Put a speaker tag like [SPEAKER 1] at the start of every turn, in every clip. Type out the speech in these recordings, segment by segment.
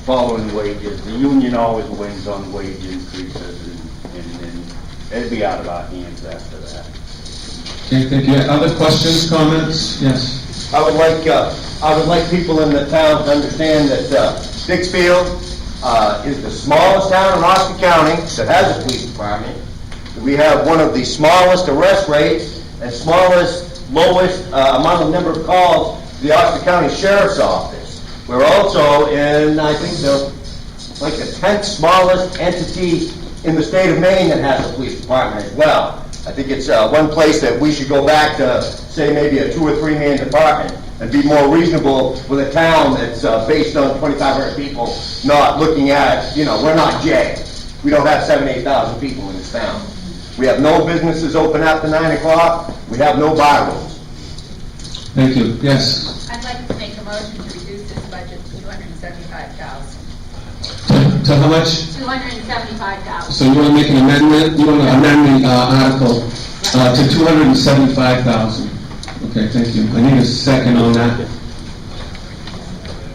[SPEAKER 1] following wages. The union always wins on wage increases, and it'd be out of our hands after that.
[SPEAKER 2] Okay, thank you. Other questions, comments? Yes.
[SPEAKER 3] I would like people in the town to understand that Dixfield is the smallest town in Oxford County that has a police department. We have one of the smallest arrest rates and lowest amount of number of calls to the Oxford County Sheriff's Office. We're also in, I think, the 10th smallest entity in the state of Maine that has a police department as well. I think it's one place that we should go back to, say, maybe a 2 or 3 man department and be more reasonable with a town that's based on 2,500 people, not looking at, we're not Jay. We don't have 7,000 to 8,000 people in this town. We have no businesses open after 9 o'clock. We have no bar rooms.
[SPEAKER 2] Thank you. Yes.
[SPEAKER 4] I'd like to make a motion to reduce this budget to $275,000.
[SPEAKER 2] To how much?
[SPEAKER 4] $275,000.
[SPEAKER 2] So you want to make an amendment? You want to amend the article to $275,000? Okay, thank you. I need a second on that.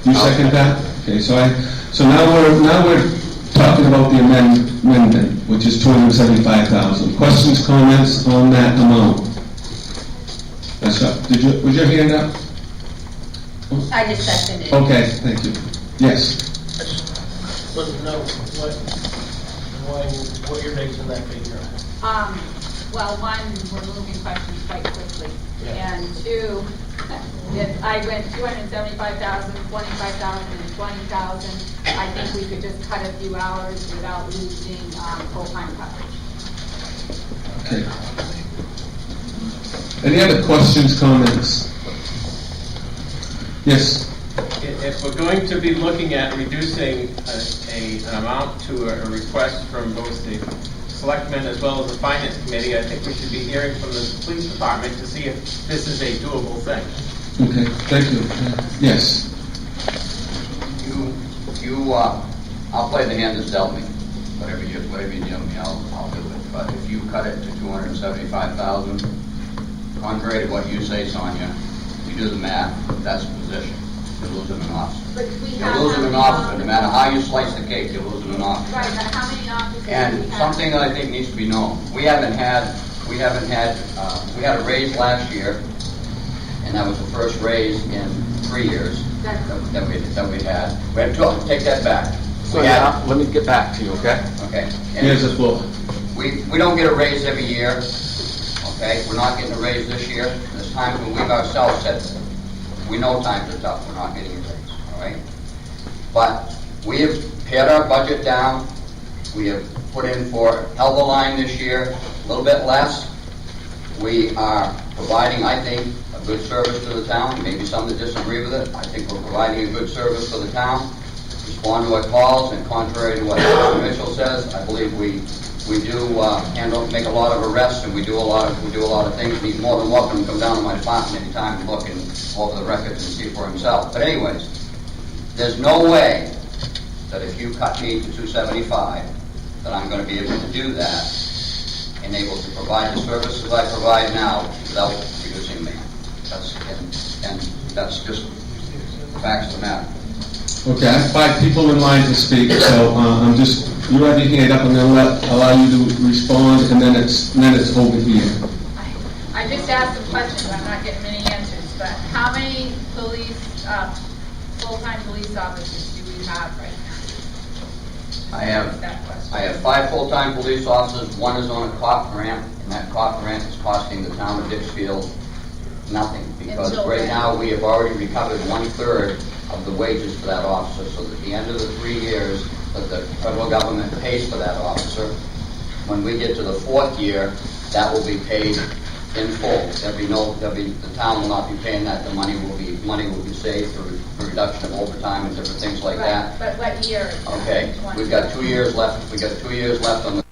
[SPEAKER 2] You second that? Okay, so now we're talking about the amendment, which is $275,000. Questions, comments on that amount? That's right. Was your hand up?
[SPEAKER 4] I just seconded it.
[SPEAKER 2] Okay, thank you. Yes.
[SPEAKER 5] Let me know what you're basing that figure on.
[SPEAKER 4] Well, one, we're moving questions quite quickly.
[SPEAKER 5] Yeah.
[SPEAKER 4] And two, if I went 275,000, 25,000, and 20,000, I think we could just cut a few hours without losing full-time coverage.
[SPEAKER 2] Okay. Any other questions, comments? Yes.
[SPEAKER 6] If we're going to be looking at reducing an amount to a request from both the selectmen as well as the finance committee, I think we should be hearing from the police department to see if this is a doable thing.
[SPEAKER 2] Okay, thank you. Yes.
[SPEAKER 7] I'll play the hand that's dealt me. Whatever you deal me, I'll do it. But if you cut it to $275,000, contrary to what you say, Sonia, you do the math. That's a position. You're losing an officer. You're losing an officer. No matter how you slice the cake, you're losing an officer.
[SPEAKER 4] Right, but how many officers
[SPEAKER 7] And
[SPEAKER 4] do we have?
[SPEAKER 7] something that I think needs to be known. We had a raise last year, and that was the first raise in 3 years that we had. We had two. Take that back.
[SPEAKER 3] So now, let me get back to you, okay?
[SPEAKER 7] Okay.
[SPEAKER 2] Here's the floor.
[SPEAKER 7] We don't get a raise every year. Okay, we're not getting a raise this year. There's times when we've ourselves said, we know times are tough, we're not getting a raise, all right? But we have pared our budget down. We have put in for Elba Line this year, a little bit less. We are providing, I think, a good service to the town. Maybe some that disagree with it. I think we're providing a good service for the town. Respond to our calls, and contrary to what Mr. Mitchell says, I believe we do make a lot of arrests, and we do a lot of things. He's more than welcome to come down to my department anytime and look and over the records and see for himself. But anyways, there's no way that if you cut me to 275, that I'm going to be able to do that and able to provide the services I provide now without reducing me. That's just the facts of the matter.
[SPEAKER 2] Okay, I have 5 people in line to speak, so you have your hand up, and then allow you to respond, and then it's over here.
[SPEAKER 4] I just asked some questions, I'm not getting many answers, but how many full-time police officers do we have right now?
[SPEAKER 7] I have 5 full-time police officers. One is on a cop grant, and that cop grant is costing the town of Dixfield nothing, because right now we have already recovered 1/3 of the wages for that officer, so that at the end of the 3 years that the federal government pays for that officer, when we get to the 4th year, that will be paid in full. The town will not be paying that. The money will be saved through the reduction of overtime and different things like that.
[SPEAKER 4] But what year?
[SPEAKER 7] Okay, we've got 2 years left. We've got 2 years left on the